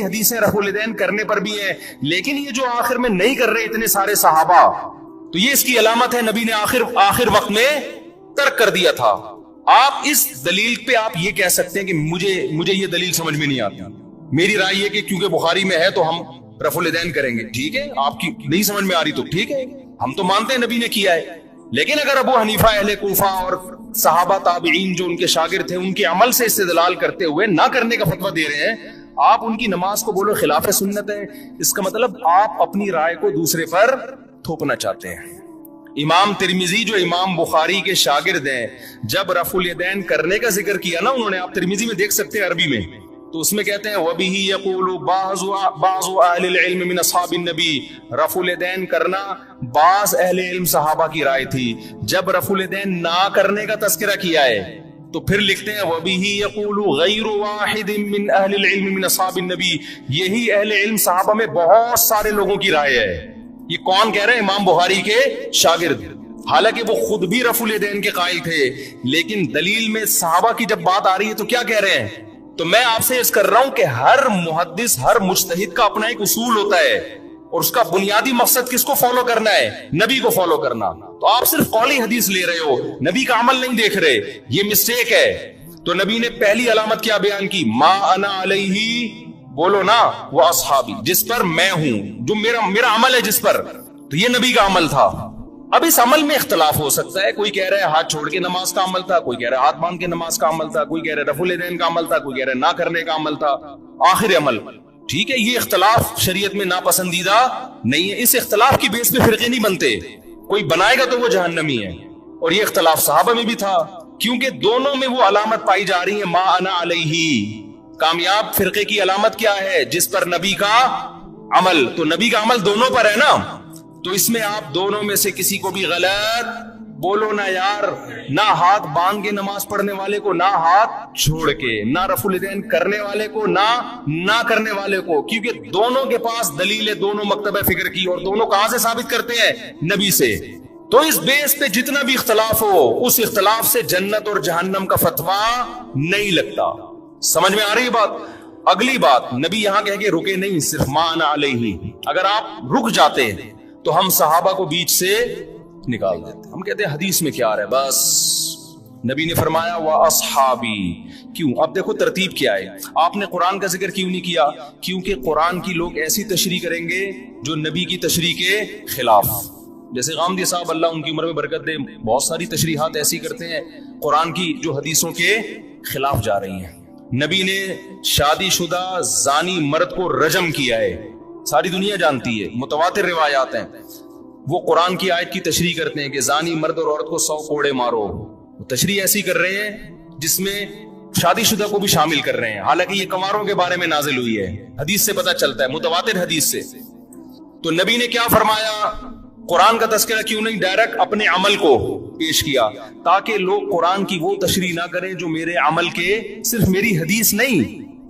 حدیثیں رفع الیدین کرنے پر بھی ہیں، لیکن یہ جو آخر میں نہیں کر رہے اتنے سارے صحابہ، تو یہ اس کی علامت ہے نبی نے آخر وقت میں ترک کر دیا تھا۔ آپ اس دلیل پہ آپ یہ کہہ سکتے ہیں کہ مجھے یہ دلیل سمجھ میں نہیں آتی، میری رائے یہ کہ کیونکہ بخاری میں ہے تو ہم رفع الیدین کریں گے۔ ٹھیک ہے، آپ کی نہیں سمجھ میں آ رہی تو ٹھیک ہے، ہم تو مانتے ہیں نبی نے کیا ہے، لیکن اگر ابو حنیفہ اہل کوفہ اور صحابہ تابعین جو ان کے شاگرد تھے ان کے عمل سے استدلال کرتے ہوئے نہ کرنے کا فتویٰ دے رہے ہیں، آپ ان کی نماز کو بولو خلاف سنت ہے، اس کا مطلب آپ اپنی رائے کو دوسرے پر تھوپنا چاہتے ہیں۔ امام ترمذی جو امام بخاری کے شاگرد ہیں، جب رفع الیدین کرنے کا ذکر کیا نا انہوں نے، آپ ترمذی میں دیکھ سکتے ہیں عربی میں، تو اس میں کہتے ہیں وَبِهِ يَقُولُ بَعْضُ أَهْلِ الْعِلْمِ مِنْ أَصْحَابِ النَّبِي، رفع الیدین کرنا بعض اہل علم صحابہ کی رائے تھی۔ جب رفع الیدین نہ کرنے کا تذکرہ کیا ہے تو پھر لکھتے ہیں وَبِهِ يَقُولُ غَيْرُ وَاحِدٍ مِنْ أَهْلِ الْعِلْمِ مِنْ أَصْحَابِ النَّبِي، یہی اہل علم صحابہ میں بہت سارے لوگوں کی رائے ہے۔ یہ کون کہہ رہے ہیں؟ امام بخاری کے شاگرد، حالانکہ وہ خود بھی رفع الیدین کے قائل تھے، لیکن دلیل میں صحابہ کی جب بات آ رہی ہے تو کیا کہہ رہے ہیں؟ تو میں آپ سے عرض کر رہا ہوں کہ ہر محدث، ہر مجتہد کا اپنا ایک اصول ہوتا ہے، اور اس کا بنیادی مقصد کس کو فالو کرنا ہے؟ نبی کو فالو کرنا۔ تو آپ صرف قولی حدیث لے رہے ہو، نبی کا عمل نہیں دیکھ رہے، یہ مسٹیک ہے۔ تو نبی نے پہلی علامت کیا بیان کی؟ ما انا علیہ، بولو نا، وہ اصحابی، جس پر میں ہوں، جو میرا عمل ہے جس پر، تو یہ نبی کا عمل تھا۔ اب اس عمل میں اختلاف ہو سکتا ہے، کوئی کہہ رہا ہے ہاتھ چھوڑ کے نماز کا عمل تھا، کوئی کہہ رہا ہے ہاتھ باندھ کے نماز کا عمل تھا، کوئی کہہ رہا ہے رفع الیدین کا عمل تھا، کوئی کہہ رہا ہے نہ کرنے کا عمل تھا، آخر عمل۔ ٹھیک ہے، یہ اختلاف شریعت میں ناپسندیدہ نہیں ہے، اس اختلاف کی بیس پہ فرقے نہیں بنتے، کوئی بنائے گا تو وہ جہنمی ہے۔ اور یہ اختلاف صحابہ میں بھی تھا، کیونکہ دونوں میں وہ علامت پائی جا رہی ہے ما انا علیہ۔ کامیاب فرقے کی علامت کیا ہے؟ جس پر نبی کا عمل، تو نبی کا عمل دونوں پر ہے نا، تو اس میں آپ دونوں میں سے کسی کو بھی غلط بولو نا یار، نہ ہاتھ باندھ کے نماز پڑھنے والے کو، نہ ہاتھ چھوڑ کے، نہ رفع الیدین کرنے والے کو، نہ کرنے والے کو، کیونکہ دونوں کے پاس دلیل ہے، دونوں مکتبہ فکر کی، اور دونوں کہاں سے ثابت کرتے ہیں؟ نبی سے۔ تو اس بیس پہ جتنا بھی اختلاف ہو، اس اختلاف سے جنت اور جہنم کا فتویٰ نہیں لگتا۔ سمجھ میں آ رہی ہے بات؟ اگلی بات، نبی یہاں کہہ کے رکے نہیں، صرف ما انا علیہ۔ اگر آپ رک جاتے ہیں تو ہم صحابہ کو بیچ سے نکال دیتے، ہم کہتے ہیں حدیث میں کیا آ رہا ہے، بس نبی نے فرمایا وَأَصْحَابِي۔ کیوں؟ اب دیکھو ترتیب کیا ہے، آپ نے قرآن کا ذکر کیوں نہیں کیا؟ کیونکہ قرآن کی لوگ ایسی تشریح کریں گے جو نبی کی تشریح کے خلاف، جیسے غامدی صاحب اللہ ان کی عمر میں برکت دے، بہت ساری تشریحات ایسی کرتے ہیں قرآن کی جو حدیثوں کے خلاف جا رہی ہیں۔ نبی نے شادی شدہ زانی مرد کو رجم کیا ہے، ساری دنیا جانتی ہے، متواتر روایات ہیں۔ وہ قرآن کی آیت کی تشریح کرتے ہیں کہ زانی مرد اور عورت کو 100 کوڑے مارو، وہ تشریح ایسی کر رہے ہیں جس میں شادی شدہ کو بھی شامل کر رہے ہیں، حالانکہ یہ کنواروں کے بارے میں نازل ہوئی ہے، حدیث سے پتہ چلتا ہے، متواتر حدیث سے۔ تو نبی نے کیا فرمایا؟ قرآن کا تذکرہ کیوں نہیں ڈائریکٹ اپنے عمل کو پیش کیا؟ تاکہ لوگ قرآن کی وہ تشریح نہ کریں جو میرے عمل کے، صرف میری حدیث نہیں،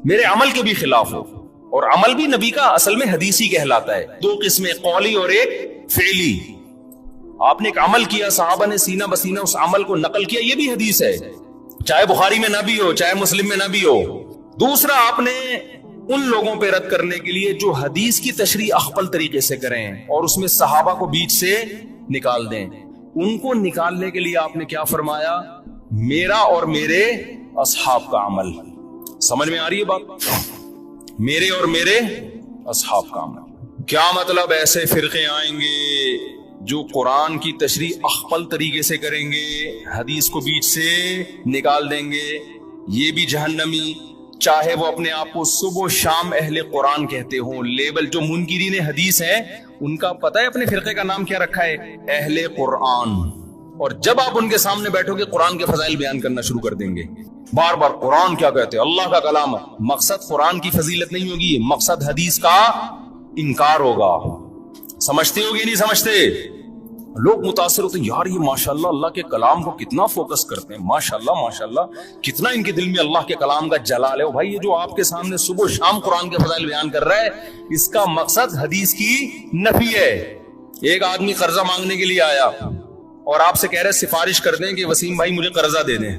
میرے عمل کے بھی خلاف ہو۔ اور عمل بھی نبی کا اصل میں حدیثی کہلاتا ہے، دو قسمیں، قولی اور ایک فعلی۔ آپ نے ایک عمل کیا، صحابہ نے سینہ بسینہ اس عمل کو نقل کیا، یہ بھی حدیث ہے، چاہے بخاری میں نہ بھی ہو، چاہے مسلم میں نہ بھی ہو۔ دوسرا، آپ نے ان لوگوں پہ رد کرنے کے لیے جو حدیث کی تشریح اخفل طریقے سے کریں اور اس میں صحابہ کو بیچ سے نکال دیں، ان کو نکالنے کے لیے آپ نے کیا فرمایا؟ میرا اور میرے اصحاب کا عمل۔ سمجھ میں آ رہی ہے بات؟ میرے اور میرے اصحاب کا عمل۔ کیا مطلب؟ ایسے فرقے آئیں گے جو قرآن کی تشریح اخفل طریقے سے کریں گے، حدیث کو بیچ سے نکال دیں گے، یہ بھی جہنمی، چاہے وہ اپنے آپ کو صبح و شام اہل قرآن کہتے ہوں۔ لیبل جو منکرین حدیث ہیں ان کا پتہ ہے اپنے فرقے کا نام کیا رکھا ہے؟ اہل قرآن۔ اور جب آپ ان کے سامنے بیٹھو گے قرآن کے فضائل بیان کرنا شروع کر دیں گے، بار بار قرآن کیا کہتے ہیں، اللہ کا کلام۔ مقصد قرآن کی فضیلت نہیں ہوگی، مقصد حدیث کا انکار ہوگا۔ سمجھتے ہوگی نہیں سمجھتے؟ لوگ متاثر ہوتے ہیں، یار یہ ماشاءاللہ اللہ کے کلام کو کتنا فوکس کرتے ہیں، ماشاءاللہ ماشاءاللہ کتنا ان کے دل میں اللہ کے کلام کا جلال ہے۔ بھائی یہ جو آپ کے سامنے صبح و شام قرآن کے فضائل بیان کر رہا ہے، اس کا مقصد حدیث کی نفی ہے۔ ایک آدمی قرضہ مانگنے کے لیے آیا اور آپ سے کہہ رہے سفارش کر دیں کہ وسیم بھائی مجھے قرضہ دے دیں۔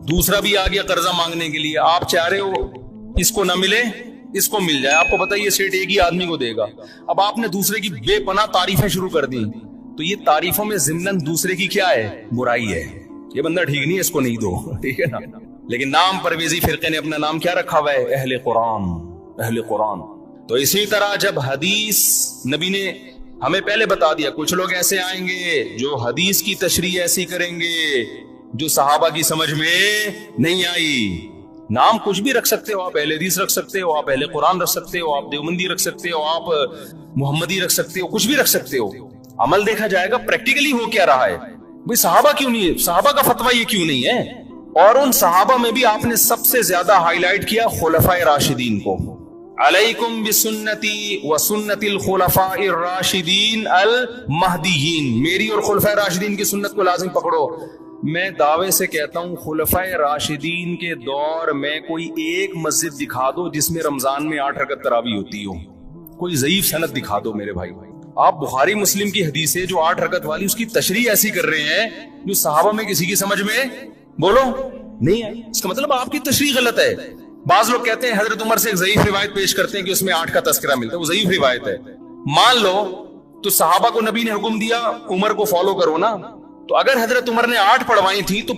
دوسرا بھی آ گیا قرضہ مانگنے کے لیے، آپ چاہ رہے ہو اس کو نہ ملے اس کو مل جائے. آپ کو پتا یہ سیٹ ایک ہی آدمی کو دے گا. اب آپ نے دوسرے کی بے پناہ تعریفیں شروع کر دی تو یہ تعریفوں میں ضمناً دوسرے کی کیا ہے؟ برائی ہے. یہ بندہ ٹھیک نہیں ہے, اس کو نہیں دو, ٹھیک ہے نا. لیکن نام پرویزی فرقے نے اپنا نام کیا رکھا ہوا ہے؟ اہل قرآن, اہل قرآن. تو اسی طرح جب حدیث نبی نے ہمیں پہلے بتا دیا, کچھ لوگ ایسے آئیں گے جو حدیث کی تشریح ایسی کریں گے جو صحابہ کی سمجھ میں نہیں آئی. نام کچھ بھی رکھ سکتے ہو آپ, اہل حدیث رکھ سکتے ہو آپ, اہل قرآن رکھ سکتے ہو آپ, دیوبندی رکھ سکتے ہو آپ, محمدی رکھ سکتے ہو, کچھ بھی رکھ سکتے ہو. عمل دیکھا جائے گا پریکٹیکلی ہو کیا رہا ہے. بھئی صحابہ کیوں نہیں ہے, صحابہ کا فتویٰ یہ کیوں نہیں ہے؟ اور ان صحابہ میں بھی آپ نے سب سے زیادہ ہائی لائٹ کیا خلفاء راشدین کو. علیکم بسنتی و سنت الخلفاء الراشدین المہدیین, میری اور خلفاء راشدین کی سنت کو لازم پکڑو. میں دعوے سے کہتا ہوں خلفاء راشدین کے دور میں کوئی ایک مسجد دکھا دو جس میں رمضان میں 8 رکعت تراویح ہوتی ہو. کوئی ضعیف سند دکھا دو میرے بھائی. آپ بخاری مسلم کی حدیث ہے جو 8 رکعت والی, اس کی تشریح ایسی کر رہے ہیں جو صحابہ میں کسی کی سمجھ میں بولو نہیں ہے. اس کا مطلب آپ کی تشریح غلط ہے. بعض لوگ کہتے ہیں حضرت عمر سے ایک ضعیف روایت پیش کرتے ہیں کہ اس میں 8 کا تذکرہ ملتا ہے, وہ ضعیف روایت ہے. مان لو تو صحابہ کو نبی نے حکم دیا عمر کو فالو کرو نا, تو اگر حضرت عمر نے 8 پڑھوائی تھی تو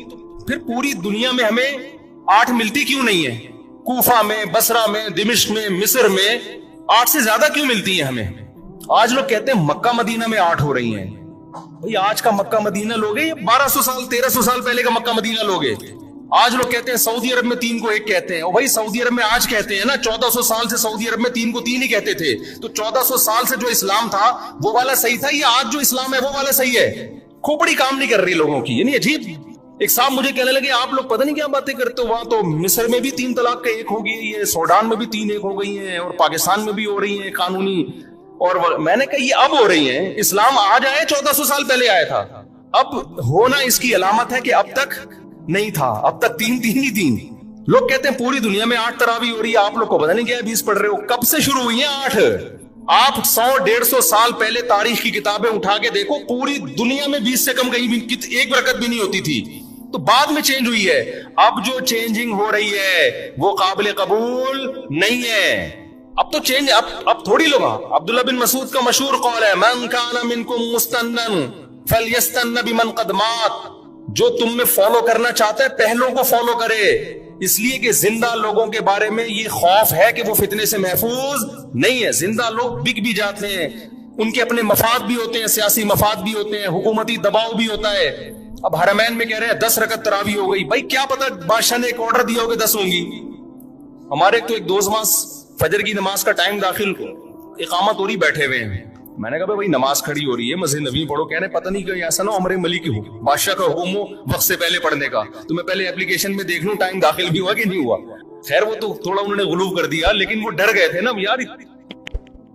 پھر پوری دنیا میں ہمیں 8 ملتی کیوں نہیں ہے؟ کوفہ میں, بصرہ میں, دمشق میں, مصر میں 8 سے زیادہ کیوں ملتی ہیں ہمیں؟ آج لوگ کہتے ہیں مکہ مدینہ میں 8 ہو رہی ہیں. بھئی آج کا مکہ مدینہ لوگ ہیں, 1200 سال 1300 سال پہلے کا مکہ مدینہ لوگ ہیں. آج لوگ کہتے ہیں سعودی عرب میں 3 کو 1 کہتے ہیں. اور بھائی سعودی عرب میں آج کہتے ہیں نا, 1400 سال سے سعودی عرب میں 3 کو 3 ہی کہتے تھے. تو 1400 سال سے جو اسلام تھا وہ والا صحیح تھا, یا آج جو اسلام ہے وہ والا صحیح ہے؟ کھوپڑی کام نہیں کر رہی لوگوں کی. یعنی عجیب. ایک صاحب مجھے کہنے لگے آپ لوگ پتہ نہیں کیا باتیں کرتے ہو, وہاں تو مصر میں بھی 3 طلاق کا 1 ہو گئی ہے, سوڈان میں بھی 3 1 ہو گئی ہیں, اور پاکستان میں بھی ہو رہی ہیں قانونی. اور میں نے کہا یہ اب ہو رہی ہیں, اسلام آج آیا 1400 سال پہلے آیا تھا. اب ہونا اس کی علامت ہے کہ اب تک نہیں تھا, اب تک 3 ہی 3. لوگ کہتے ہیں پوری دنیا میں 8 تراویح ہو رہی ہے, آپ لوگ کو پتہ نہیں کیا 20 پڑھ رہے ہو. کب سے شروع ہوئی ہیں 8؟ آپ 100-150 سال پہلے تاریخ کی کتابیں اٹھا کے دیکھو, پوری دنیا میں 20 سے کم کہیں بھی 1 رکعت بھی نہیں ہوتی تھی. تو بعد میں چینج ہوئی ہے. اب جو چینجنگ ہو رہی ہے وہ قابل قبول نہیں ہے. اب تو چینج اب تھوڑی لوگ. عبداللہ بن مسعود کا مشہور قول ہے من کان منکم مستنن فلیستن بمن قد مات, جو تم میں فالو کرنا چاہتا ہے پہلوں کو فالو کرے. اس لیے کہ زندہ لوگوں کے بارے میں یہ خوف ہے کہ وہ فتنے سے محفوظ نہیں ہے. زندہ لوگ بک بھی جاتے ہیں, ان کے اپنے مفاد بھی ہوتے ہیں, سیاسی مفاد بھی ہوتے ہیں, حکومتی دباؤ بھی ہوتا ہے. اب حرمین میں کہہ رہے ہیں 10 رکعت تراویح ہو گئی. بھائی کیا پتا بادشاہ نے ایک آرڈر دیا ہوگا 10 ہوں گی. ہمارے تو ایک دوست فجر کی نماز کا ٹائم داخل, اقامت ہو رہی, بیٹھے ہوئے ہیں. میں نے کہا بھائی نماز کھڑی ہو رہی ہے, مسجد نبوی پڑھو. کہہ رہے پتہ نہیں کہ ایسا نہ عمر ملک ہو, بادشاہ کا حکم ہو وقت سے پہلے پڑھنے کا, تو میں پہلے اپلیکیشن میں دیکھ لوں ٹائم داخل بھی ہوا کہ نہیں ہوا. خیر وہ تو تھوڑا انہوں نے غلو کر دیا, لیکن وہ ڈر گئے تھے نا یار,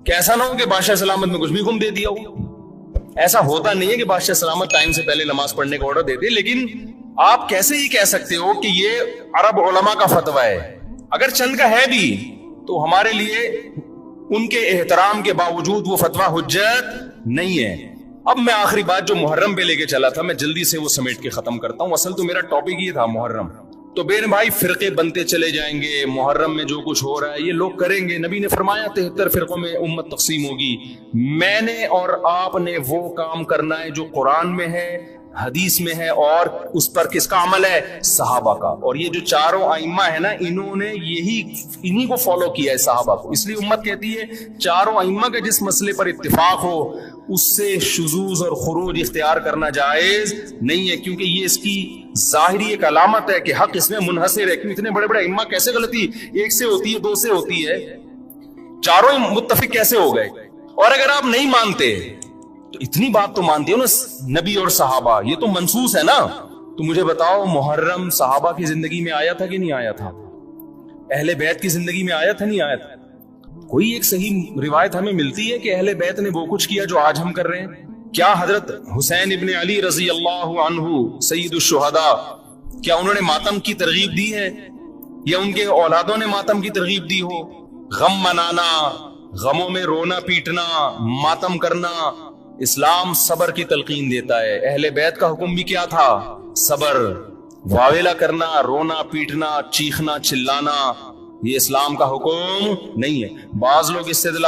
کیسا نہ ہو کہ بادشاہ سلامت میں کچھ بھی حکم دے دیا ہو. ایسا ہوتا نہیں ہے کہ بادشاہ سلامت ٹائم سے پہلے نماز پڑھنے کا آرڈر دیتے. لیکن آپ کیسے ہی کہہ سکتے ہو کہ یہ عرب علماء کا فتویٰ ہے؟ اگر چند کا ہے بھی تو ہمارے لیے ان کے احترام کے باوجود وہ فتویٰ حجت نہیں ہے. اب میں آخری بات جو محرم پہ لے کے چلا تھا, میں جلدی سے وہ سمیٹ کے ختم کرتا ہوں. اصل تو میرا ٹاپک یہ تھا محرم. تو بے بھائی فرقے بنتے چلے جائیں گے, محرم میں جو کچھ ہو رہا ہے یہ لوگ کریں گے. نبی نے فرمایا 73 فرقوں میں امت تقسیم ہوگی. میں نے اور آپ نے وہ کام کرنا ہے جو قرآن میں ہے, حدیث میں ہے, اور اس پر کس کا عمل ہے؟ صحابہ کا. اور یہ جو 4 ائمہ ہے نا, انہوں نے انہی کو فالو کیا ہے, صحابہ کو. اس لیے امت کہتی ہے 4 ائمہ کا جس مسئلے پر اتفاق ہو اس سے شذوذ اور خروج اختیار کرنا جائز نہیں ہے, کیونکہ یہ اس کی ظاہری ایک علامت ہے کہ حق اس میں منحصر ہے. کیوں اتنے بڑے بڑے ائمہ کیسے غلطی 1 سے ہوتی ہے, 2 سے ہوتی ہے, 4 متفق کیسے ہو گئے؟ اور اگر آپ نہیں مانتے تو اتنی بات تو مانتے ہو نا, نبی اور صحابہ یہ تو منصوص ہے نا. تو مجھے بتاؤ محرم صحابہ کی زندگی میں آیا تھا کہ نہیں آیا تھا؟ اہل بیت کی زندگی میں آیا تھا نہیں آیا تھا؟ کوئی ایک صحیح روایت ہمیں ملتی ہے کہ اہل بیت نے وہ کچھ کیا جو آج ہم کر رہے ہیں؟ کیا حضرت حسین ابن علی رضی اللہ عنہ سید الشہداء, کیا انہوں نے ماتم کی ترغیب دی ہے, یا ان کے اولادوں نے ماتم کی ترغیب دی ہو؟ غم منانا, غموں میں رونا پیٹنا, ماتم کرنا, اسلام صبر کی تلقین دیتا ہے. اہل بیت کا حکم بھی کیا تھا؟ صبر. واویلا کرنا, رونا پیٹنا, چیخنا چلانا, یہ اسلام کا حکم نہیں ہے۔ بعض لوگ استدلال